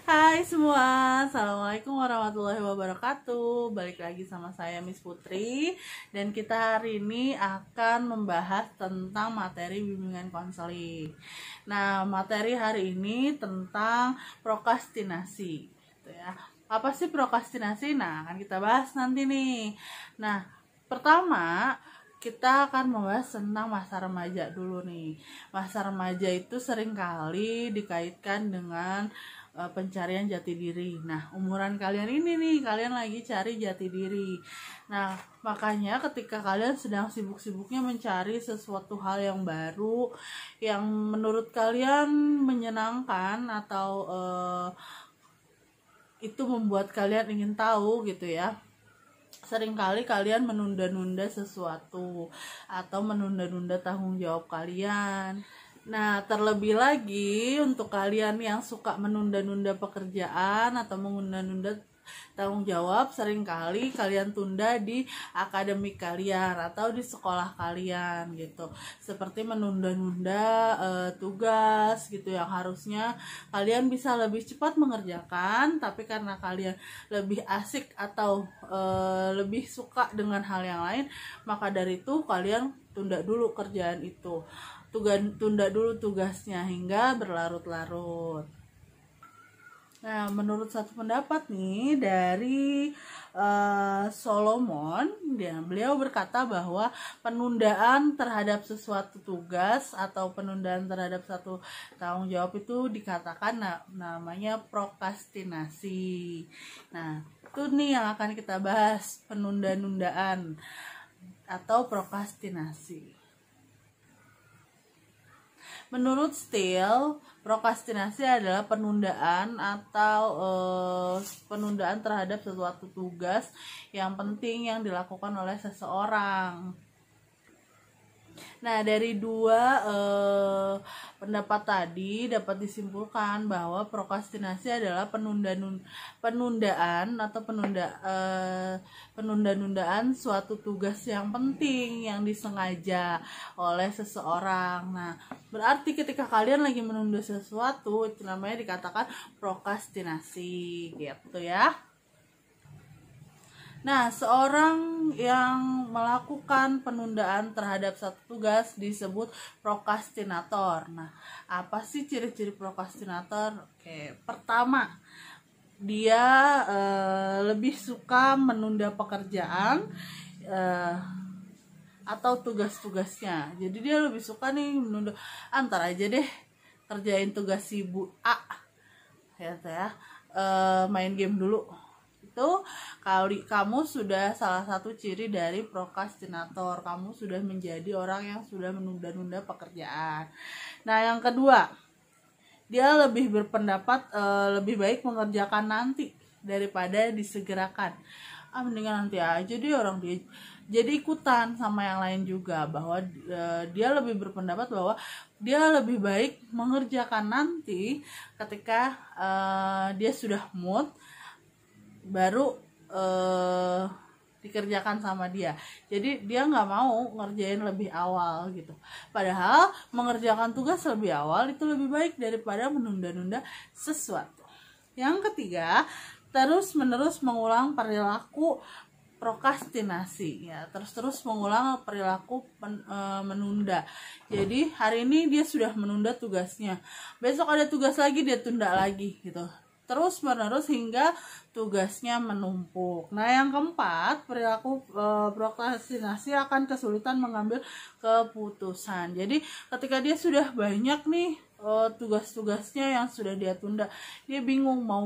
Hai semua, Assalamualaikum warahmatullahi wabarakatuh. Balik lagi sama saya Miss Putri. Dan kita hari ini akan membahas tentang materi bimbingan konseling. Nah, materi hari ini tentang prokrastinasi gitu ya. Apa sih prokrastinasi? Nah, akan kita bahas nanti nih. Nah, pertama kita akan membahas tentang masa remaja dulu nih. Masa remaja itu seringkali dikaitkan dengan pencarian jati diri. Nah, umuran kalian ini nih, kalian lagi cari jati diri. Nah, makanya ketika kalian sedang sibuk-sibuknya mencari sesuatu hal yang baru, yang menurut kalian menyenangkan atau itu membuat kalian ingin tahu gitu ya. Seringkali kalian menunda-nunda sesuatu atau menunda-nunda tanggung jawab kalian. Nah, terlebih lagi untuk kalian yang suka menunda-nunda pekerjaan atau menunda-nunda tanggung jawab, seringkali kalian tunda di akademik kalian atau di sekolah kalian gitu. Seperti menunda-nunda tugas gitu yang harusnya kalian bisa lebih cepat mengerjakan, tapi karena kalian lebih asik atau lebih suka dengan hal yang lain, maka dari itu kalian tunda dulu kerjaan itu. Tunda dulu tugasnya hingga berlarut-larut. Nah, menurut satu pendapat nih dari Solomon, beliau berkata bahwa penundaan terhadap sesuatu tugas atau penundaan terhadap satu tanggung jawab itu dikatakan namanya prokrastinasi. Nah, itu nih yang akan kita bahas, penunda-nundaan atau prokrastinasi. Menurut Steele, prokrastinasi adalah penundaan atau penundaan terhadap sesuatu tugas yang penting yang dilakukan oleh seseorang. Nah, dari dua pendapat tadi dapat disimpulkan bahwa prokrastinasi adalah penundaan atau penunda-nundaan suatu tugas yang penting yang disengaja oleh seseorang. Nah, berarti ketika kalian lagi menunda sesuatu, itu namanya dikatakan prokrastinasi gitu ya. Nah, seorang yang melakukan penundaan terhadap satu tugas disebut prokrastinator. Nah, apa sih ciri-ciri prokrastinator? Oke, pertama, dia lebih suka menunda pekerjaan atau tugas-tugasnya. Jadi dia lebih suka nih menunda, antar aja deh kerjain tugas si Bu A, ya, main game dulu. Itu kalau kamu sudah salah satu ciri dari prokrastinator, kamu sudah menjadi orang yang sudah menunda-nunda pekerjaan. Nah, yang kedua, dia lebih berpendapat lebih baik mengerjakan nanti daripada disegerakan. Mendingan nanti aja deh, orang dia jadi ikutan sama yang lain juga, bahwa dia lebih berpendapat bahwa dia lebih baik mengerjakan nanti ketika dia sudah mood, baru dikerjakan sama dia. Jadi dia nggak mau ngerjain lebih awal gitu. Padahal mengerjakan tugas lebih awal itu lebih baik daripada menunda-nunda sesuatu. Yang ketiga, terus-menerus mengulang perilaku prokrastinasi ya, terus mengulang perilaku menunda. Jadi hari ini dia sudah menunda tugasnya, besok ada tugas lagi dia tunda lagi gitu, terus menerus hingga tugasnya menumpuk. Nah, yang keempat, perilaku prokrastinasi akan kesulitan mengambil keputusan. Jadi ketika dia sudah banyak nih tugas-tugasnya yang sudah dia tunda, dia bingung mau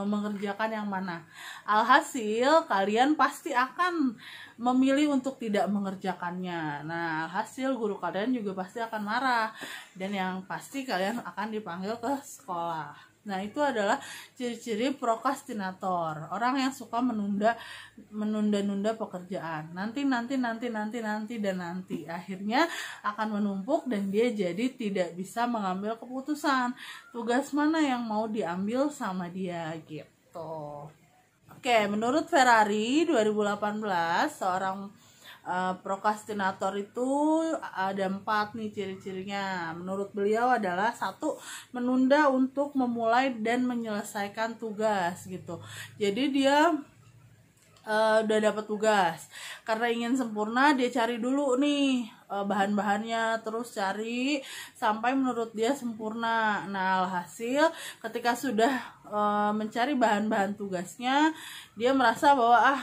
mengerjakan yang mana. Alhasil kalian pasti akan memilih untuk tidak mengerjakannya. Nah, alhasil guru kalian juga pasti akan marah, dan yang pasti kalian akan dipanggil ke sekolah. Nah, itu adalah ciri-ciri prokrastinator, orang yang suka menunda-nunda pekerjaan. Nanti, dan nanti. Akhirnya akan menumpuk dan dia jadi tidak bisa mengambil keputusan tugas mana yang mau diambil sama dia gitu. Oke, menurut Ferrari 2018, seorang Prokrastinator itu ada 4 nih ciri-cirinya. Menurut beliau adalah 1, menunda untuk memulai dan menyelesaikan tugas gitu. Jadi dia udah dapat tugas, karena ingin sempurna dia cari dulu nih bahan-bahannya, terus cari sampai menurut dia sempurna. Nah, alhasil ketika sudah mencari bahan-bahan tugasnya, dia merasa bahwa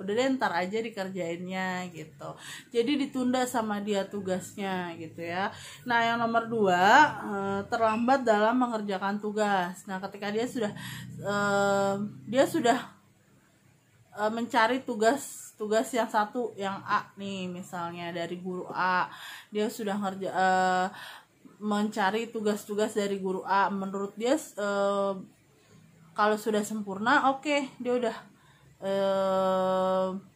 udah deh ntar aja dikerjainnya gitu, jadi ditunda sama dia tugasnya gitu ya. Nah, yang nomor 2, terlambat dalam mengerjakan tugas. Nah, ketika dia sudah mencari tugas yang satu, yang A nih misalnya dari guru A, dia sudah mencari tugas-tugas dari guru A, menurut dia kalau sudah sempurna, oke, dia udah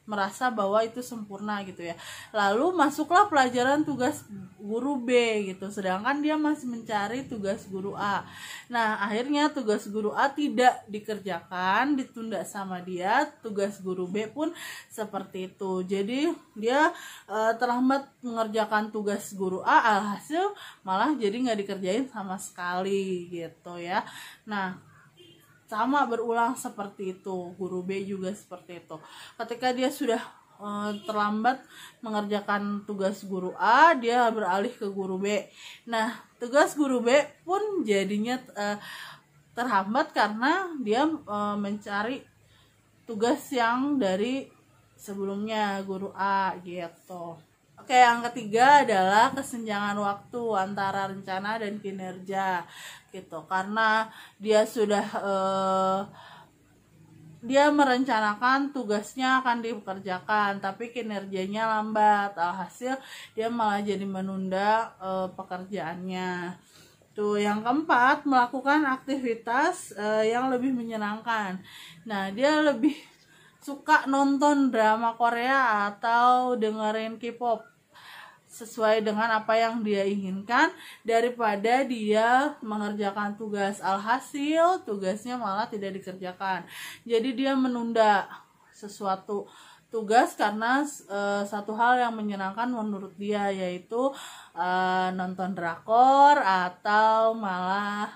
merasa bahwa itu sempurna gitu ya. Lalu masuklah pelajaran tugas guru B gitu, sedangkan dia masih mencari tugas guru A. Nah, akhirnya tugas guru A tidak dikerjakan, ditunda sama dia. Tugas guru B pun seperti itu. Jadi dia terlambat mengerjakan tugas guru A, alhasil malah jadi nggak dikerjain sama sekali gitu ya. Nah, sama berulang seperti itu. Guru B juga seperti itu. Ketika dia sudah terlambat mengerjakan tugas guru A, dia beralih ke guru B. Nah, tugas guru B pun jadinya terhambat karena dia mencari tugas yang dari sebelumnya guru A gitu. Oke, yang ketiga adalah kesenjangan waktu antara rencana dan kinerja gitu. Karena dia sudah dia merencanakan tugasnya akan dikerjakan, tapi kinerjanya lambat. Alhasil dia malah jadi menunda pekerjaannya. Tuh, yang keempat, melakukan aktivitas yang lebih menyenangkan. Nah, dia lebih suka nonton drama Korea atau dengerin K-pop sesuai dengan apa yang dia inginkan daripada dia mengerjakan tugas. Alhasil tugasnya malah tidak dikerjakan. Jadi dia menunda sesuatu tugas karena satu hal yang menyenangkan menurut dia, yaitu nonton drakor atau malah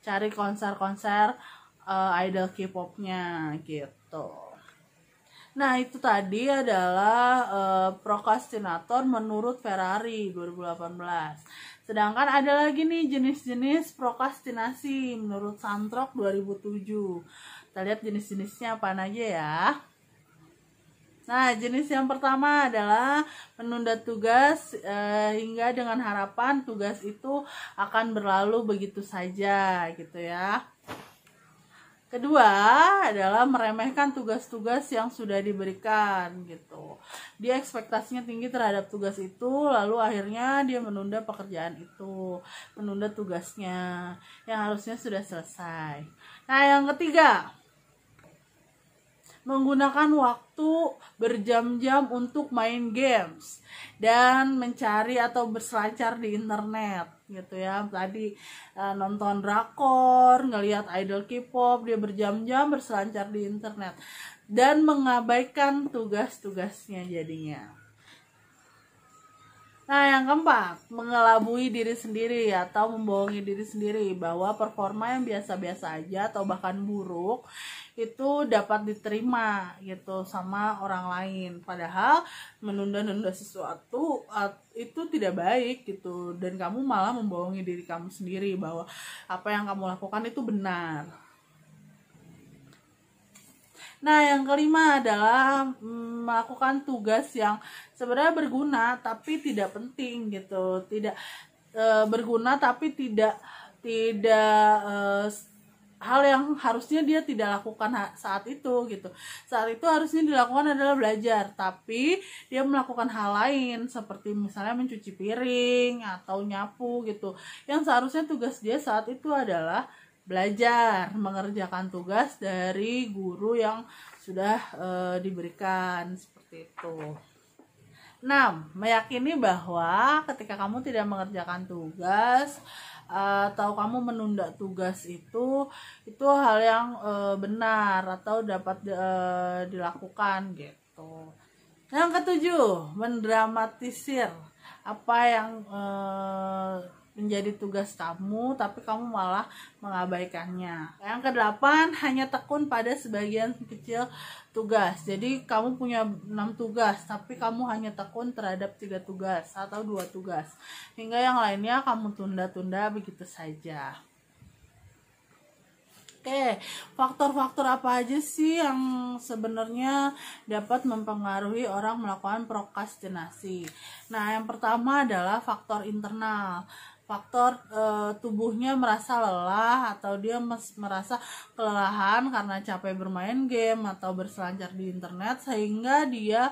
cari konser-konser idol K-popnya gitu. Nah, itu tadi adalah prokrastinator menurut Ferrari 2018. Sedangkan ada lagi nih jenis-jenis prokrastinasi menurut Santrok 2007. Kita lihat jenis-jenisnya apa aja ya. Nah, jenis yang pertama adalah menunda tugas hingga dengan harapan tugas itu akan berlalu begitu saja gitu ya. Kedua adalah meremehkan tugas-tugas yang sudah diberikan gitu. Dia ekspektasinya tinggi terhadap tugas itu, lalu akhirnya dia menunda pekerjaan itu, menunda tugasnya yang harusnya sudah selesai. Nah, yang ketiga, menggunakan waktu berjam-jam untuk main games dan mencari atau berselancar di internet gitu ya. Tadi nonton drakor, ngelihat idol K-pop, dia berjam-jam berselancar di internet dan mengabaikan tugas-tugasnya jadinya. Nah, yang keempat, mengelabui diri sendiri atau membohongi diri sendiri bahwa performa yang biasa-biasa aja atau bahkan buruk itu dapat diterima gitu sama orang lain. Padahal menunda-nunda sesuatu itu tidak baik gitu, dan kamu malah membohongi diri kamu sendiri bahwa apa yang kamu lakukan itu benar. Nah, yang kelima adalah melakukan tugas yang sebenarnya berguna tapi tidak penting gitu, tidak berguna tapi tidak hal yang harusnya dia tidak lakukan saat itu gitu. Saat itu harusnya dilakukan adalah belajar, tapi dia melakukan hal lain seperti misalnya mencuci piring atau nyapu gitu, yang seharusnya tugas dia saat itu adalah belajar, mengerjakan tugas dari guru yang sudah diberikan seperti itu. 6. Meyakini bahwa ketika kamu tidak mengerjakan tugas atau kamu menunda tugas itu hal yang benar atau dapat dilakukan gitu. Yang ketujuh, mendramatisir apa yang menjadi tugas kamu tapi kamu malah mengabaikannya. Yang kedelapan, hanya tekun pada sebagian kecil tugas. Jadi kamu punya 6 tugas tapi kamu hanya tekun terhadap 3 tugas atau 2 tugas, hingga yang lainnya kamu tunda-tunda begitu saja. Oke, faktor-faktor apa aja sih yang sebenarnya dapat mempengaruhi orang melakukan prokrastinasi? Nah, yang pertama adalah faktor internal. Faktor tubuhnya merasa lelah atau dia merasa kelelahan karena capek bermain game atau berselancar di internet sehingga dia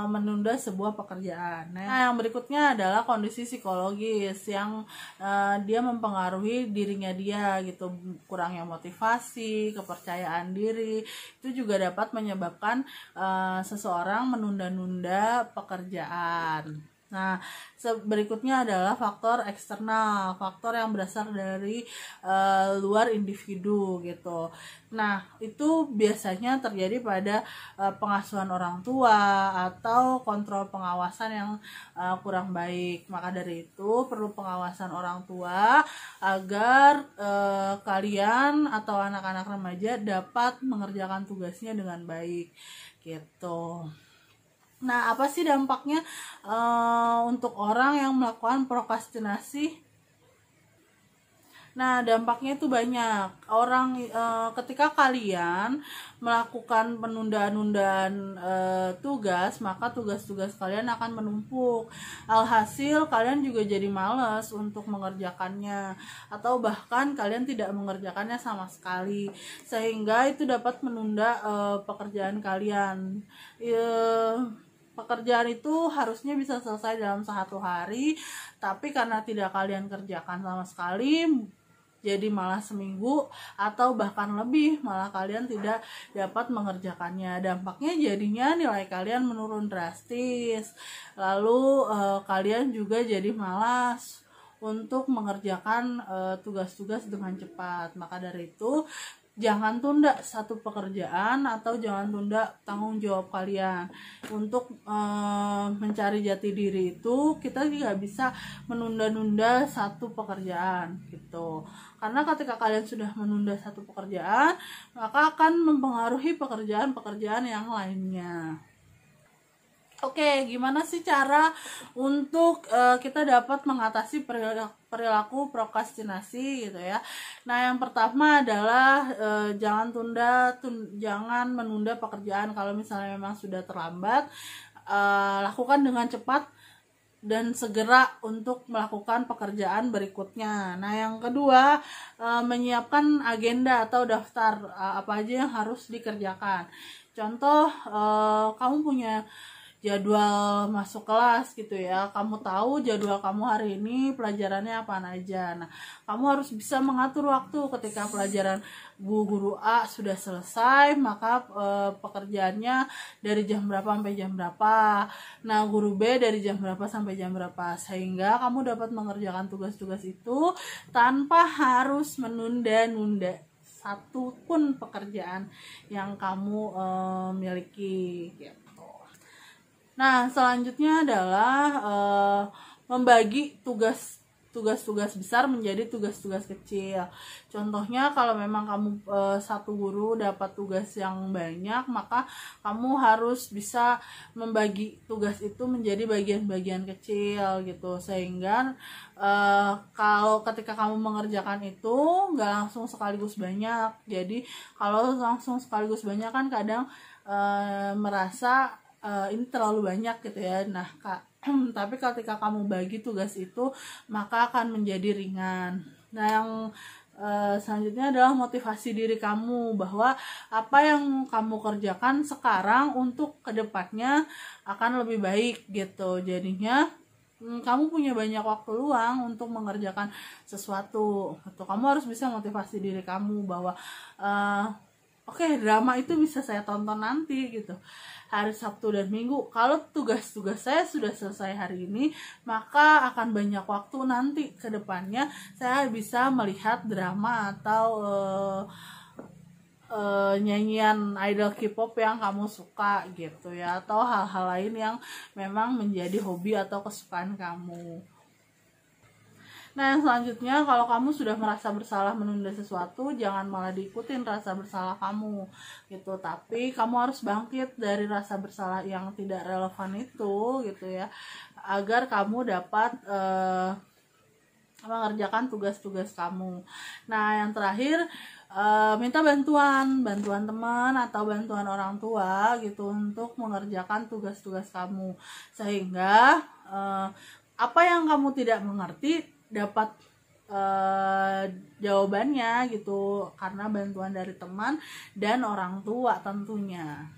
menunda sebuah pekerjaan. Nah, yang berikutnya adalah kondisi psikologis yang dia mempengaruhi dirinya dia gitu, kurangnya motivasi, kepercayaan diri, itu juga dapat menyebabkan seseorang menunda-nunda pekerjaan. Nah, berikutnya adalah faktor eksternal, faktor yang berasal dari luar individu gitu. Nah, itu biasanya terjadi pada pengasuhan orang tua atau kontrol pengawasan yang kurang baik. Maka dari itu perlu pengawasan orang tua agar kalian atau anak-anak remaja dapat mengerjakan tugasnya dengan baik gitu. Nah, apa sih dampaknya untuk orang yang melakukan prokrastinasi? Nah, dampaknya itu banyak. Orang ketika kalian melakukan penundaan-nundaan tugas, maka tugas-tugas kalian akan menumpuk. Alhasil kalian juga jadi malas untuk mengerjakannya atau bahkan kalian tidak mengerjakannya sama sekali. Sehingga itu dapat menunda pekerjaan kalian. Pekerjaan itu harusnya bisa selesai dalam 1 hari, tapi karena tidak kalian kerjakan sama sekali, jadi malah seminggu atau bahkan lebih, malah kalian tidak dapat mengerjakannya. Dampaknya jadinya nilai kalian menurun drastis, lalu kalian juga jadi malas untuk mengerjakan tugas-tugas dengan cepat. Maka dari itu jangan tunda satu pekerjaan atau jangan tunda tanggung jawab kalian. Untuk mencari jati diri itu kita tidak bisa menunda-nunda satu pekerjaan gitu. Karena ketika kalian sudah menunda satu pekerjaan, maka akan mempengaruhi pekerjaan-pekerjaan yang lainnya. Oke, gimana sih cara untuk kita dapat mengatasi perilaku prokrastinasi gitu ya? Nah, yang pertama adalah jangan menunda pekerjaan. Kalau misalnya memang sudah terlambat, lakukan dengan cepat dan segera untuk melakukan pekerjaan berikutnya. Nah, yang kedua, menyiapkan agenda atau daftar apa aja yang harus dikerjakan. Contoh, kamu punya jadwal masuk kelas gitu ya, kamu tahu jadwal kamu hari ini pelajarannya apa aja. Nah, kamu harus bisa mengatur waktu. Ketika pelajaran guru A sudah selesai, maka pekerjaannya dari jam berapa sampai jam berapa, nah guru B dari jam berapa sampai jam berapa, sehingga kamu dapat mengerjakan tugas-tugas itu tanpa harus menunda-nunda satu pun pekerjaan yang kamu miliki gitu. Nah, selanjutnya adalah membagi tugas-tugas besar menjadi tugas-tugas kecil. Contohnya, kalau memang kamu satu guru dapat tugas yang banyak, maka kamu harus bisa membagi tugas itu menjadi bagian-bagian kecil gitu, sehingga kalau ketika kamu mengerjakan itu nggak langsung sekaligus banyak. Jadi kalau langsung sekaligus banyak kan kadang merasa ini terlalu banyak gitu ya. Nah, tapi ketika kamu bagi tugas itu, maka akan menjadi ringan. Nah, yang selanjutnya adalah motivasi diri kamu bahwa apa yang kamu kerjakan sekarang untuk kedepannya akan lebih baik gitu. Jadinya kamu punya banyak waktu luang untuk mengerjakan sesuatu. Kamu harus bisa motivasi diri kamu bahwa oke, drama itu bisa saya tonton nanti gitu, hari Sabtu dan Minggu. Kalau tugas-tugas saya sudah selesai hari ini, maka akan banyak waktu nanti ke depannya saya bisa melihat drama atau nyanyian idol K-pop yang kamu suka gitu ya, atau hal-hal lain yang memang menjadi hobi atau kesukaan kamu. Nah, yang selanjutnya, kalau kamu sudah merasa bersalah menunda sesuatu, jangan malah diikutin rasa bersalah kamu gitu, tapi kamu harus bangkit dari rasa bersalah yang tidak relevan itu gitu ya, agar kamu dapat mengerjakan tugas-tugas kamu. Nah, yang terakhir, minta bantuan teman atau bantuan orang tua gitu untuk mengerjakan tugas-tugas kamu, sehingga apa yang kamu tidak mengerti dapat jawabannya gitu, karena bantuan dari teman dan orang tua tentunya.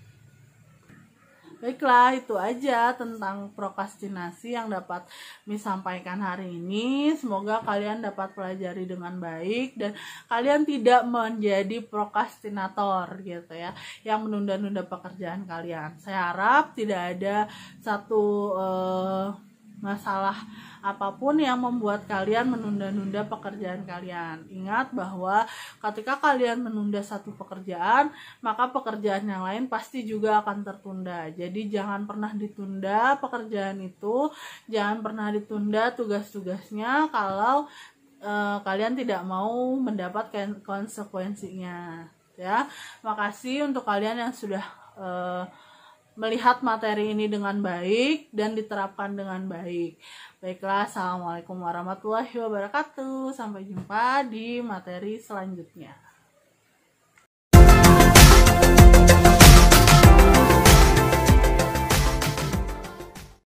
Baiklah, itu aja tentang prokrastinasi yang dapat disampaikan hari ini. Semoga kalian dapat pelajari dengan baik dan kalian tidak menjadi prokrastinator gitu ya, yang menunda-nunda pekerjaan kalian. Saya harap tidak ada satu masalah apapun yang membuat kalian menunda-nunda pekerjaan kalian. Ingat bahwa ketika kalian menunda satu pekerjaan, maka pekerjaan yang lain pasti juga akan tertunda. Jadi jangan pernah ditunda pekerjaan itu, jangan pernah ditunda tugas-tugasnya kalau kalian tidak mau mendapat konsekuensinya ya. Makasih untuk kalian yang sudah melihat materi ini dengan baik dan diterapkan dengan baik. Baiklah, assalamualaikum warahmatullahi wabarakatuh. Sampai jumpa di materi selanjutnya.